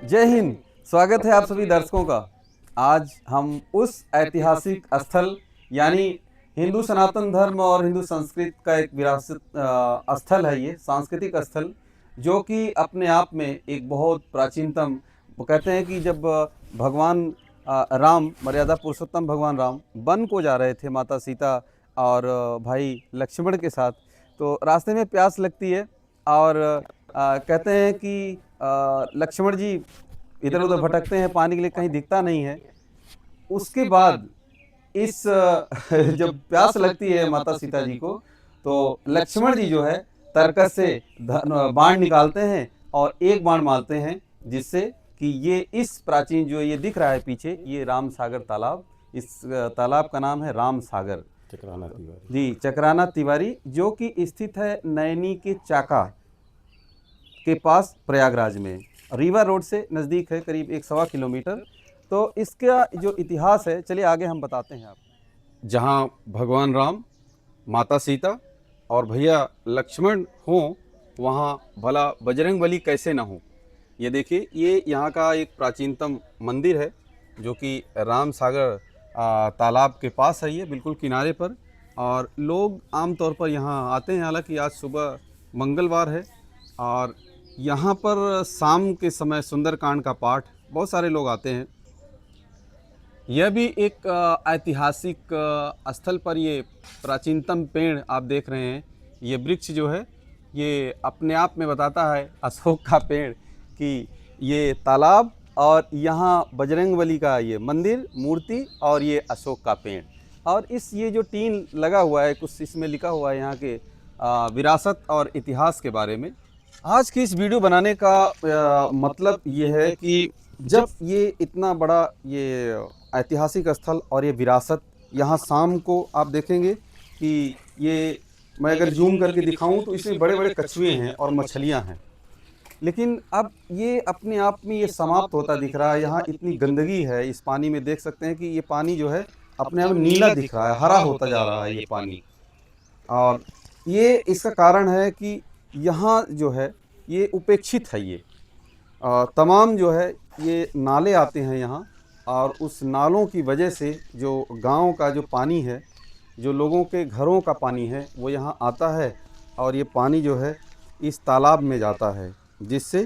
जय हिंद। स्वागत है आप सभी दर्शकों का। आज हम उस ऐतिहासिक स्थल यानी हिंदू सनातन धर्म और हिंदू संस्कृति का एक विरासत स्थल है, ये सांस्कृतिक स्थल जो कि अपने आप में एक बहुत प्राचीनतम, वो कहते हैं कि जब भगवान राम, मर्यादा पुरुषोत्तम भगवान राम वन को जा रहे थे माता सीता और भाई लक्ष्मण के साथ, तो रास्ते में प्यास लगती है और कहते हैं कि लक्ष्मण जी इधर उधर भटकते हैं, पानी के लिए कहीं दिखता नहीं है। उसके बाद इस जब प्यास लगती है माता सीता जी को, तो लक्ष्मण जी जो है तरकस से बाण निकालते हैं और एक बाण मारते हैं, जिससे कि ये इस प्राचीन जो ये दिख रहा है पीछे, ये राम सागर तालाब, इस तालाब का नाम है राम सागर चक्राना तिवारी जी, चक्राना तिवारी, जो कि स्थित है नैनी के चाका के पास प्रयागराज में, रीवा रोड से नज़दीक है, करीब 1.25 किलोमीटर। तो इसका जो इतिहास है, चलिए आगे हम बताते हैं आपको। जहाँ भगवान राम, माता सीता और भैया लक्ष्मण हों, वहाँ भला बजरंगबली कैसे ना हो। ये देखिए, ये यहाँ का एक प्राचीनतम मंदिर है जो कि राम सागर तालाब के पास है, ये बिल्कुल किनारे पर। और लोग आमतौर पर यहाँ आते हैं, हालांकि आज सुबह मंगलवार है और यहाँ पर शाम के समय सुंदरकांड का पाठ, बहुत सारे लोग आते हैं। यह भी एक ऐतिहासिक स्थल पर ये प्राचीनतम पेड़ आप देख रहे हैं। ये वृक्ष जो है ये अपने आप में बताता है, अशोक का पेड़, कि ये तालाब और यहाँ बजरंगबली का ये मंदिर मूर्ति और ये अशोक का पेड़। और इस ये जो टीन लगा हुआ है, कुछ इसमें लिखा हुआ है यहाँ के विरासत और इतिहास के बारे में। आज की इस वीडियो बनाने का मतलब ये है कि जब ये इतना बड़ा ये ऐतिहासिक स्थल और ये विरासत, यहाँ शाम को आप देखेंगे कि ये, मैं अगर जूम करके दिखाऊं तो इसमें बड़े बड़े कछुए हैं और मछलियां हैं, लेकिन अब ये अपने आप में ये समाप्त होता दिख रहा है। यहाँ इतनी गंदगी है इस पानी में, देख सकते हैं कि ये पानी जो है अपने आप में नीला दिख रहा है, हरा होता जा रहा है ये पानी। और ये इसका कारण है कि यहाँ जो है ये उपेक्षित है, ये तमाम जो है ये नाले आते हैं यहाँ, और उस नालों की वजह से जो गांव का जो पानी है, जो लोगों के घरों का पानी है, वो यहाँ आता है और ये पानी जो है इस तालाब में जाता है, जिससे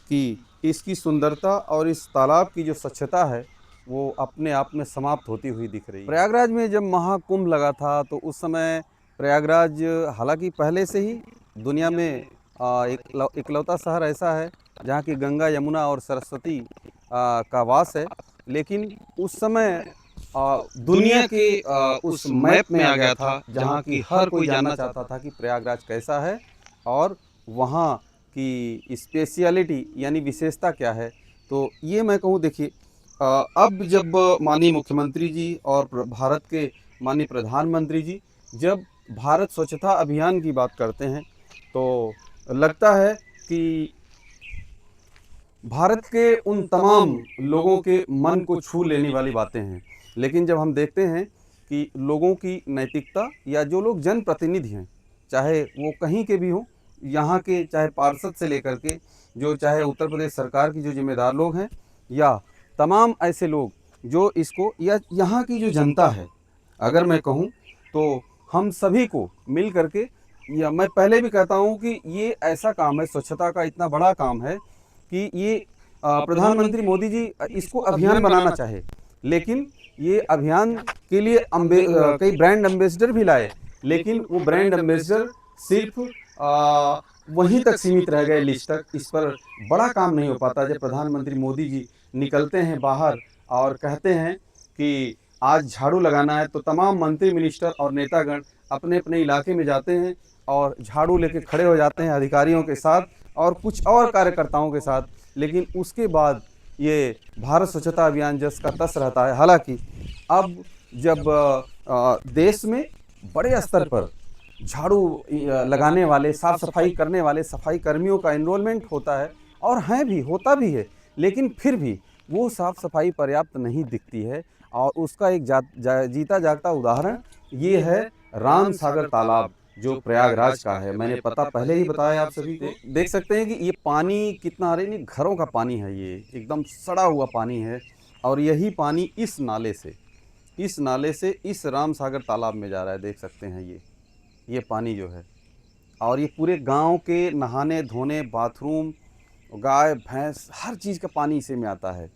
कि इसकी सुंदरता और इस तालाब की जो स्वच्छता है वो अपने आप में समाप्त होती हुई दिख रही है। प्रयागराज में जब महाकुंभ लगा था तो उस समय प्रयागराज, हालांकि पहले से ही दुनिया में इकलौता शहर ऐसा है जहाँ की गंगा, यमुना और सरस्वती का वास है, लेकिन उस समय दुनिया के उस मैप में आ गया था जहाँ की हर कोई जानना चाहता था कि प्रयागराज कैसा है और वहाँ की स्पेशलिटी यानी विशेषता क्या है। तो ये मैं कहूँ, देखिए अब जब माननीय मुख्यमंत्री जी और भारत के माननीय प्रधानमंत्री जी जब भारत स्वच्छता अभियान की बात करते हैं, तो लगता है कि भारत के उन तमाम लोगों के मन को छू लेने वाली बातें हैं। लेकिन जब हम देखते हैं कि लोगों की नैतिकता या जो लोग जनप्रतिनिधि हैं, चाहे वो कहीं के भी हों, यहाँ के चाहे पार्षद से लेकर के जो चाहे उत्तर प्रदेश सरकार की जो जिम्मेदार लोग हैं, या तमाम ऐसे लोग जो इसको, या यहाँ की जो जनता है, अगर मैं कहूँ तो हम सभी को मिल करके, या मैं पहले भी कहता हूँ कि ये ऐसा काम है, स्वच्छता का इतना बड़ा काम है कि ये प्रधानमंत्री मोदी जी इसको अभियान बनाना चाहे, लेकिन ये अभियान के लिए कई ब्रांड एम्बेसडर भी लाए, लेकिन वो ब्रांड एम्बेसडर सिर्फ वहीं तक सीमित रह गए, लिस्ट तक। इस पर बड़ा काम नहीं हो पाता। जब प्रधानमंत्री मोदी जी निकलते हैं बाहर और कहते हैं कि आज झाड़ू लगाना है, तो तमाम मंत्री, मिनिस्टर और नेतागण अपने अपने इलाके में जाते हैं और झाड़ू लेके खड़े हो जाते हैं अधिकारियों के साथ और कुछ और कार्यकर्ताओं के साथ। लेकिन उसके बाद ये भारत स्वच्छता अभियान जस का तस रहता है। हालांकि अब जब देश में बड़े स्तर पर झाड़ू लगाने वाले, साफ सफाई करने वाले सफाई कर्मियों का एनरोलमेंट होता है, और हैं भी, होता भी है, लेकिन फिर भी वो साफ सफाई पर्याप्त नहीं दिखती है। और उसका एक जीता जागता उदाहरण ये है राम सागर तालाब, जो प्रयागराज का है। मैंने पता पहले ही बताया आप सभी को। देख सकते हैं कि ये पानी कितना, अरे नहीं, घरों का पानी है, ये एकदम सड़ा हुआ पानी है। और यही पानी इस नाले से इस राम सागर तालाब में जा रहा है। देख सकते हैं ये पानी जो है, और ये पूरे गांव के नहाने धोने, बाथरूम, गाय भैंस, हर चीज़ का पानी इसी में आता है।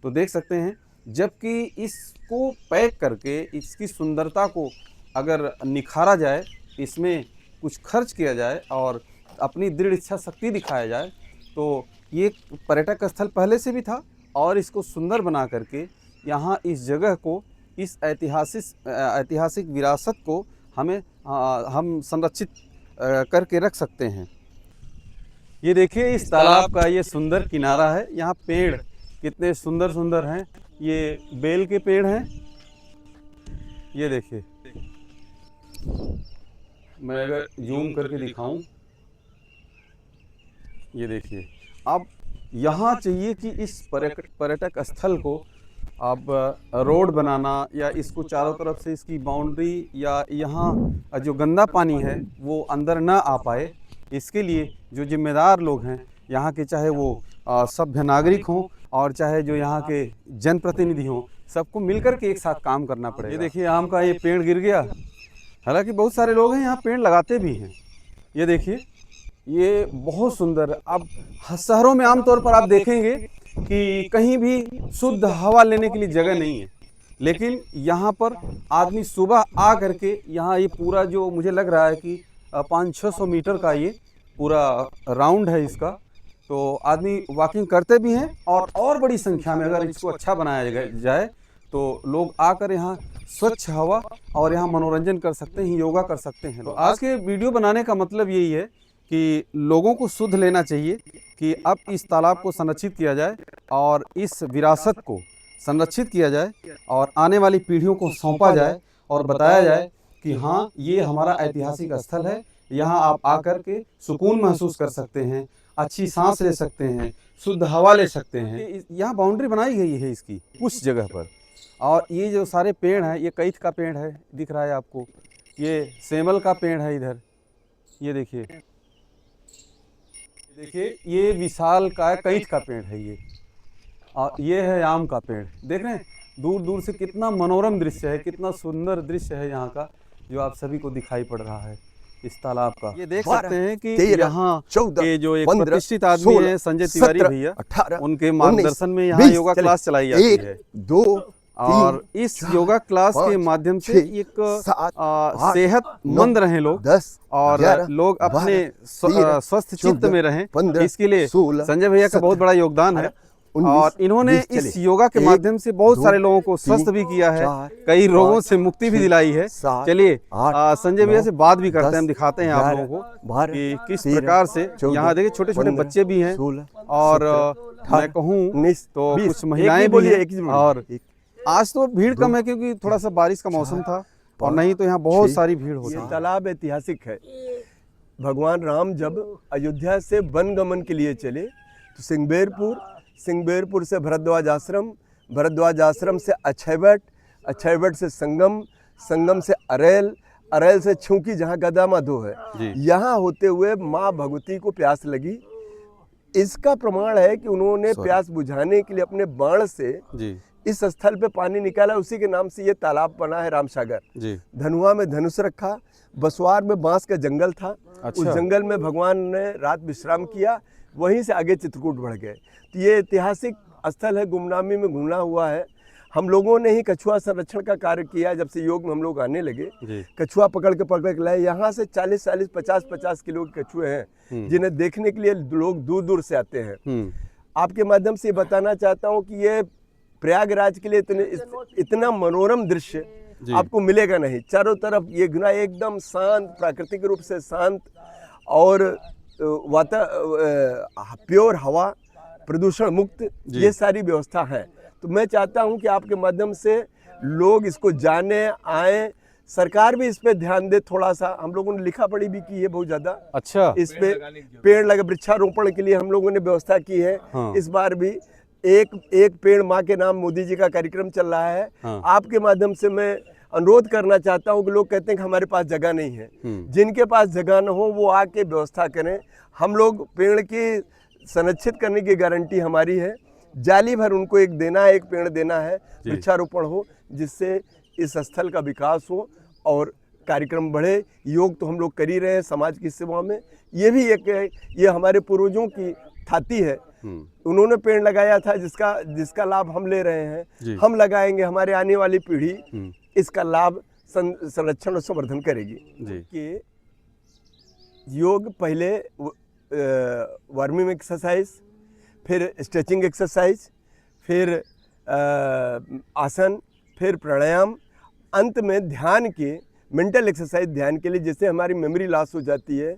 तो देख सकते हैं, जबकि इसको पैक करके इसकी सुंदरता को अगर निखारा जाए, इसमें कुछ खर्च किया जाए और अपनी दृढ़ इच्छा शक्ति दिखाया जाए, तो ये पर्यटक स्थल पहले से भी था। और इसको सुंदर बना करके यहाँ इस जगह को, इस ऐतिहासिक विरासत को हम संरक्षित करके रख सकते हैं। ये देखिए इस तालाब का ये सुंदर किनारा है। यहाँ पेड़ कितने सुंदर सुंदर हैं। ये बेल के पेड़ हैं। ये देखिए, मैं अगर जूम करके दिखाऊं, ये देखिए। अब यहाँ चाहिए कि इस पर्यटक स्थल को अब रोड बनाना, या इसको चारों तरफ से इसकी बाउंड्री, या यहाँ जो गंदा पानी है वो अंदर ना आ पाए, इसके लिए जो जिम्मेदार लोग हैं यहाँ के, चाहे वो सभ्य नागरिक हों और चाहे जो यहाँ के जनप्रतिनिधि हों, सबको मिलकर के एक साथ काम करना पड़ेगा। ये देखिए आम का ये पेड़ गिर गया। हालांकि बहुत सारे लोग हैं यहाँ पेड़ लगाते भी हैं। ये देखिए, ये बहुत सुंदर। अब शहरों में आमतौर पर आप देखेंगे कि कहीं भी शुद्ध हवा लेने के लिए जगह नहीं है, लेकिन यहाँ पर आदमी सुबह आ करके यहाँ ये पूरा, जो मुझे लग रहा है कि 500-600 मीटर का ये पूरा राउंड है इसका, तो आदमी वॉकिंग करते भी हैं। और बड़ी संख्या में अगर इसको अच्छा बनाया जाए तो लोग आकर यहाँ स्वच्छ हवा और यहाँ मनोरंजन कर सकते हैं, योगा कर सकते हैं। तो आज के वीडियो बनाने का मतलब यही है कि लोगों को शुद्ध लेना चाहिए कि अब इस तालाब को संरक्षित किया जाए और इस विरासत को संरक्षित किया जाए और आने वाली पीढ़ियों को सौंपा जाए और बताया जाए कि हाँ, ये हमारा ऐतिहासिक स्थल है। यहाँ आप आकर के सुकून महसूस कर सकते हैं, अच्छी सांस ले सकते हैं, शुद्ध हवा ले सकते हैं। यहाँ बाउंड्री बनाई गई है इसकी कुछ जगह पर। और ये जो सारे पेड़ हैं, ये कैथ का पेड़ है, दिख रहा है आपको। ये सेमल का पेड़ है इधर। ये देखिए, ये विशाल का कैथ का पेड़ है ये। और ये है आम का पेड़। देख रहे हैं दूर दूर से कितना मनोरम दृश्य है, कितना सुंदर दृश्य है यहाँ का, जो आप सभी को दिखाई पड़ रहा है इस तालाब का। ये देख सकते हैं कि यहाँ के जो एक प्रतिष्ठित आदमी है संजय तिवारी भैया, उनके मार्गदर्शन में यहाँ योगा क्लास चलाई जाती है। और इस योगा क्लास के माध्यम से एक सेहतमंद रहें लोग, और लोग अपने स्वस्थ चित्त में रहें, इसके लिए संजय भैया का बहुत बड़ा योगदान है। और इन्होंने इस योगा के माध्यम से बहुत सारे लोगों को स्वस्थ भी किया है, कई रोगों से मुक्ति भी दिलाई है। चलिए संजय भैया से बात भी करते हैं, हम दिखाते हैं आप लोगों को कि किस प्रकार से यहाँ देखिए छोटे छोटे बच्चे भी हैं, और मैं कहूँ तो कुछ महिलाएं भी हैं। और आज तो भीड़ कम है क्योंकि थोड़ा सा बारिश का मौसम था, और नहीं तो यहाँ बहुत सारी भीड़ होती है। तालाब ऐतिहासिक है। भगवान राम जब अयोध्या से वनगमन के लिए चले तो सिंगबेरपुर से भरद्वाज आश्रम से अक्षयवट से संगम से अरेल से छूकी, जहाँ गदा माधो है, यहाँ होते हुए माँ भगवती को प्यास लगी। इसका प्रमाण है कि उन्होंने प्यास बुझाने के लिए अपने बाण से इस स्थल पे पानी निकाला। उसी के नाम से ये तालाब बना है रामसागर। धनुआ में धनुष रखा, बसवार में बांस का जंगल था। उस जंगल में भगवान ने रात विश्राम किया, वहीं से आगे चित्रकूट बढ़ गए। तो ये ऐतिहासिक स्थल है, गुमनामी में घुना हुआ है। हम लोगों ने ही कछुआ संरक्षण का कार्य किया। जब से योग में हम लोग आने लगे, कछुआ पकड़ के लाए। यहाँ से 40-40, 50-50 किलो के कछुए हैं, जिन्हें देखने के लिए लोग दूर दूर से आते हैं। आपके माध्यम से बताना चाहता हूँ कि ये प्रयागराज के लिए इतना मनोरम दृश्य आपको मिलेगा नहीं। चारों तरफ ये घना एकदम शांत, प्राकृतिक रूप से शांत, और प्योर हवा, प्रदूषण मुक्त, ये सारी व्यवस्था है। तो मैं चाहता हूं कि आपके माध्यम से लोग इसको जाने आए। सरकार भी इस पे ध्यान दे थोड़ा सा। हम लोगों ने लिखा पढ़ी भी की है बहुत ज्यादा। अच्छा, इस पे पेड़ लगे, वृक्षारोपण के लिए हम लोगों ने व्यवस्था की है। इस बार भी एक पेड़ माँ के नाम मोदी जी का कार्यक्रम चल रहा है। आपके माध्यम से मैं अनुरोध करना चाहता हूँ कि लोग कहते हैं कि हमारे पास जगह नहीं है, जिनके पास जगह न हो वो आके व्यवस्था करें। हम लोग पेड़ की संरक्षित करने की गारंटी हमारी है। जाली भर उनको एक देना है, एक पेड़ देना है, वृक्षारोपण हो, जिससे इस स्थल का विकास हो और कार्यक्रम बढ़े। योग तो हम लोग कर ही रहे हैं समाज की सेवा में। ये भी एक है, ये हमारे पूर्वजों की थाती है। उन्होंने पेड़ लगाया था जिसका लाभ हम ले रहे हैं, हम लगाएंगे, हमारे आने वाली पीढ़ी इसका लाभ संरक्षण और संवर्धन करेगी। कि योग पहले वर्मिंग एक्सरसाइज, फिर स्ट्रेचिंग एक्सरसाइज, फिर आसन, फिर प्राणायाम, अंत में ध्यान की मेंटल एक्सरसाइज ध्यान के लिए, जिससे हमारी मेमोरी लॉस हो जाती है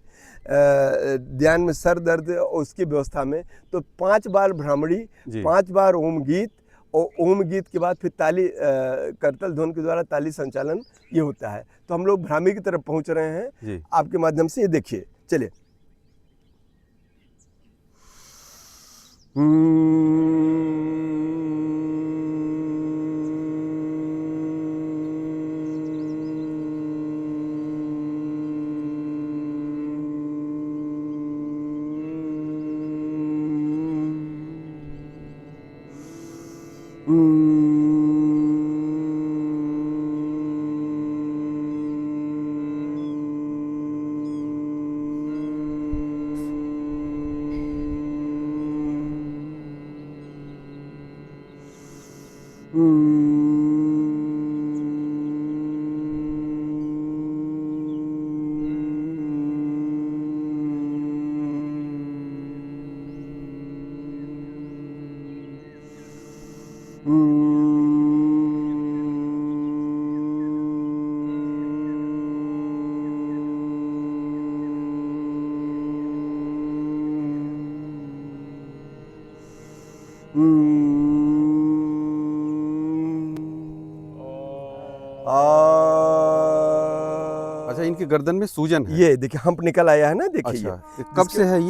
ध्यान में, सर दर्द उसकी व्यवस्था में। तो 5 बार भ्रामरी, 5 बार ओम गीत, और ओम गीत के बाद फिर ताली करतल ध्वनि के द्वारा ताली संचालन ये होता है। तो हम लोग भ्रामरी की तरफ पहुंच रहे हैं आपके माध्यम से। ये देखिए, चलिए। अच्छा, इनकी गर्दन में सूजन है। ये देखिए हम्प निकल आया है ना, देखिए। अच्छा, कब से है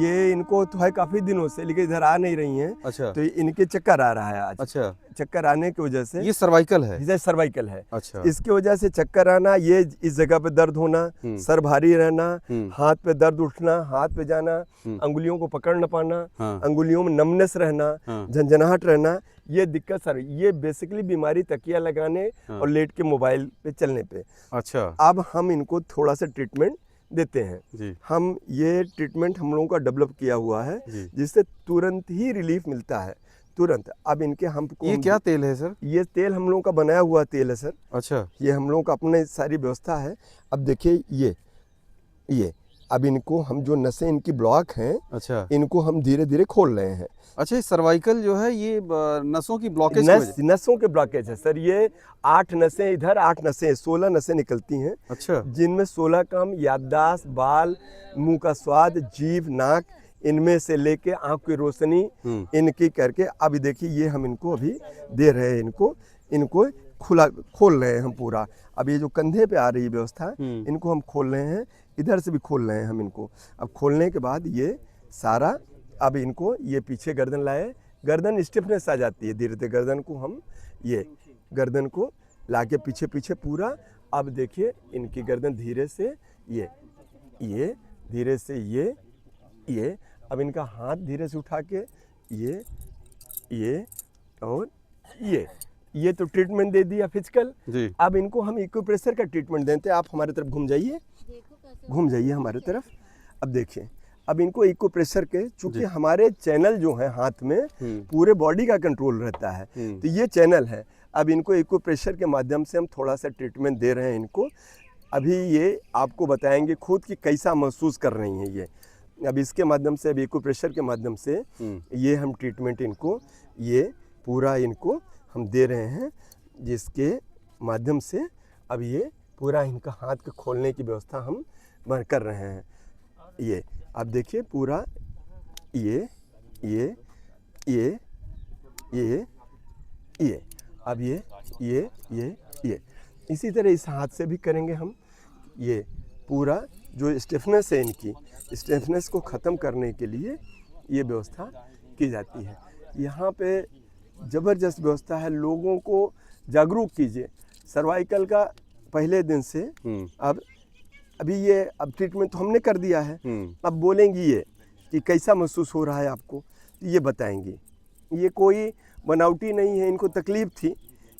ये इनको तो है काफी दिनों से, लेकिन इधर आ नहीं रही हैं। अच्छा, तो इनके चक्कर आ रहा है आज। अच्छा, चक्कर आने की वजह से, ये सर्वाइकल है, ये सर्वाइकल है। अच्छा, इसकी वजह से चक्कर आना, ये इस जगह पे दर्द होना, सर भारी रहना, हाथ पे दर्द उठना, हाथ पे जाना, अंगुलियों को पकड़ न पाना, अंगुलियों में नमनेस रहना, झंझनाहट रहना, ये दिक्कत सर। ये बेसिकली बीमारी तकिया लगाने और लेट के मोबाइल पे चलने पे। अच्छा, अब हम इनको थोड़ा सा ट्रीटमेंट देते हैं। हम ये ट्रीटमेंट हम लोगों का डेवलप किया हुआ है, जिससे तुरंत ही रिलीफ मिलता है, तुरंत। अब इनके ये क्या तेल है सर? ये तेल हम लोगों का बनाया हुआ तेल है सर। अच्छा, ये हम लोगों का अपने सारी व्यवस्था है। अब देखिए ये अब इनको हम जो नसें इनकी ब्लॉक हैं, अच्छा, इनको हम धीरे धीरे खोल रहे हैं। अच्छा, सर्वाइकल जो है ये नसों की ब्लॉकेज, नसों के ब्लॉकेज है सर। ये 8 नसें इधर, 8 नसें, 16 नसें निकलती हैं। अच्छा, जिनमें 16 काम याददाश्त, बाल, मुंह का स्वाद, जीभ, नाक, इनमें से लेके आंख की रोशनी, इनकी करके। अभी देखिए ये हम इनको अभी दे रहे हैं, इनको खुला खोल रहे हैं हम पूरा। अब ये जो कंधे पे आ रही व्यवस्था, इनको हम खोल रहे हैं, इधर से भी खोल रहे हैं हम इनको। अब खोलने के बाद ये सारा, अब इनको ये पीछे गर्दन लाए, गर्दन स्टिफनेस आ जाती है धीरे धीरे। गर्दन को हम ये गर्दन को लाके पीछे पीछे पूरा। अब देखिए इनकी गर्दन धीरे से ये धीरे से ये। अब इनका हाथ धीरे से उठा के ये और ये तो ट्रीटमेंट दे दिया फिजिकल। अब इनको हम इक्विप्रेशर का ट्रीटमेंट देते हैं। आप हमारे तरफ घूम जाइए हमारे तरफ। अब देखिए, अब इनको इक्विप्रेशर के, चूंकि हमारे चैनल जो है हाथ में पूरे बॉडी का कंट्रोल रहता है, तो ये चैनल है। अब इनको इक्विप्रेशर के माध्यम से हम थोड़ा सा ट्रीटमेंट दे रहे हैं इनको। अभी ये आपको बताएंगे खुद कि कैसा महसूस कर रही हैं ये। अब इसके माध्यम से, अब इक्विप्रेशर के माध्यम से ये हम ट्रीटमेंट इनको, ये पूरा इनको हम दे रहे हैं, जिसके माध्यम से अब ये पूरा इनका हाथ के खोलने की व्यवस्था हम कर रहे हैं। ये अब देखिए पूरा ये अब ये इसी तरह इस हाथ से भी करेंगे हम। ये पूरा जो स्टिफनेस है, इनकी स्टिफनेस को ख़त्म करने के लिए ये व्यवस्था की जाती है। यहाँ पे ज़बरदस्त व्यवस्था है। लोगों को जागरूक कीजिए, सर्वाइकल का पहले दिन से अब अब ट्रीटमेंट तो हमने कर दिया है। अब बोलेंगी ये कि कैसा महसूस हो रहा है आपको, तो ये बताएंगी। ये कोई बनावटी नहीं है, इनको तकलीफ थी,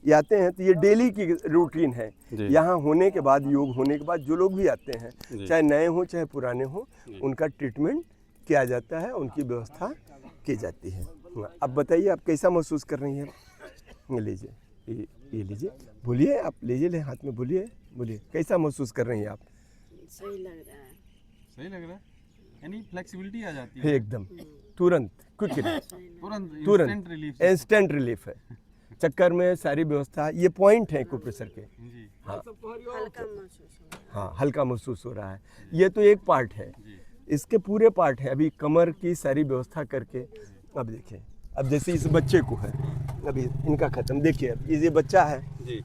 ये आते हैं तो ये डेली की रूटीन है। यहाँ होने के बाद, योग होने के बाद जो लोग भी आते हैं, चाहे नए हों चाहे पुराने हों, उनका ट्रीटमेंट किया जाता है, उनकी व्यवस्था की जाती है। अब बताइए आप कैसा महसूस कर रही हैं? लीजिए, ये लीजिए, बोलिए आप, लीजिए, ले हाथ में, बोलिए कैसा महसूस कर रही हैं आप? सही लग रहा है। सही लग रहा है, यानी फ्लेक्सिबिलिटी आ जाती है एकदम तुरंत, क्विकली, तुरंत इंस्टेंट रिलीफ है। चक्कर में सारी व्यवस्था, ये पॉइंट है एक्यूप्रेशर के। हाँ हल्का महसूस हो रहा है। हाँ, हल्का महसूस हो रहा है। ये तो एक पार्ट है, इसके पूरे पार्ट है। अभी कमर की सारी व्यवस्था करके, अब देखिए, अब जैसे इस बच्चे को है, अभी इनका खत्म, देखिए अब ये बच्चा है जी।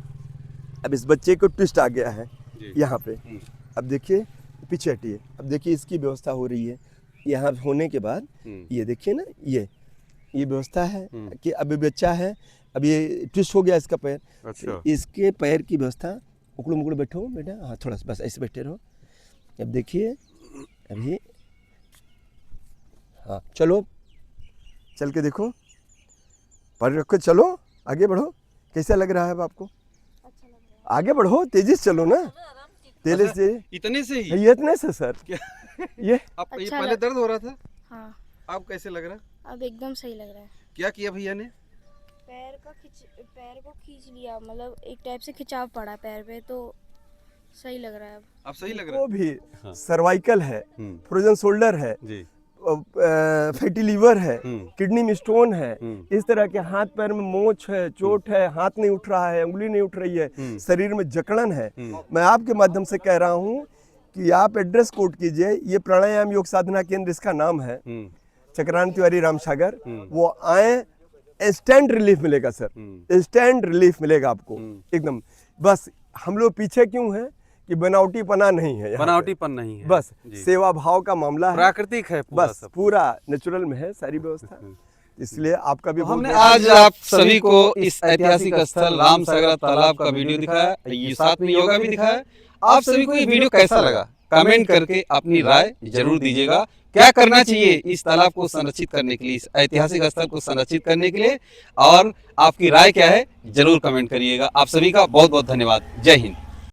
अब इस बच्चे को ट्विस्ट आ गया है यहाँ पे। अब देखिए पीछे हटिए, अब देखिए इसकी व्यवस्था हो रही है। यहाँ होने के बाद ये देखिए ना, ये व्यवस्था है कि अभी बच्चा है, अब ये ट्विस्ट हो गया इसका पैर। अच्छा। इसके पैर की व्यवस्था, उकड़ो मुकड़ो बैठो बेटा, हाँ थोड़ा सा बस ऐसे बैठे रहो। अब देखिए अभी, हाँ चलो, चल के देखो, पैर रखो, चलो आगे बढ़ो। कैसा लग रहा है अब आपको? अच्छा लग रहा आगे बढ़ो, तेजी से चलो ना, तेजी से। इतने से ही ये इतने से सर, ये आप, ये अच्छा पहले दर्द हो रहा था, है। हाँ, अब कैसे लग रहा? अब एकदम सही लग रहा है। क्या किया भैया ने? पैर को खींच लिया, मतलब एक टाइप से खिंचाव पड़ा पैर पे, तो सही लग रहा है अब। सही लग रहा वो भी हाँ। सर्वाइकल है, फ्रोजन शोल्डर है जी। फैटी लीवर है, किडनी में स्टोन है, इस तरह के हाथ पैर में मोच है, चोट है, हाथ नहीं उठ रहा है, उंगली नहीं उठ रही है, शरीर में जकड़न है। मैं आपके माध्यम से कह रहा हूँ कि आप एड्रेस कोट कीजिए, ये प्राणायाम योग साधना केंद्र इसका नाम है, चक्रांत तिवारी रामसागर। वो आए, इंस्टेंट रिलीफ मिलेगा सर, इंस्टेंट रिलीफ मिलेगा आपको एकदम। बस हम लोग पीछे क्यों हैं कि बनावटीपना नहीं है, बनावटीपन नहीं है, बस सेवा भाव का मामला है, प्राकृतिक है पूरा, बस सब पूरा नेचुरल में है सारी व्यवस्था। इसलिए आपका भी हमने बहुत आज आप सभी को इस ऐतिहासिक स्थल रामसागर तालाब का वीडियो दिखाया, ये साथ में योगा भी दिखाया। आप सभी को ये वीडियो कैसा लगा, कमेंट करके अपनी राय जरूर दीजिएगा। क्या करना चाहिए इस तालाब को संरक्षित करने के लिए, इस ऐतिहासिक स्थल को संरक्षित करने के लिए, और आपकी राय क्या है जरूर कमेंट करिएगा। आप सभी का बहुत बहुत धन्यवाद। जय हिंद।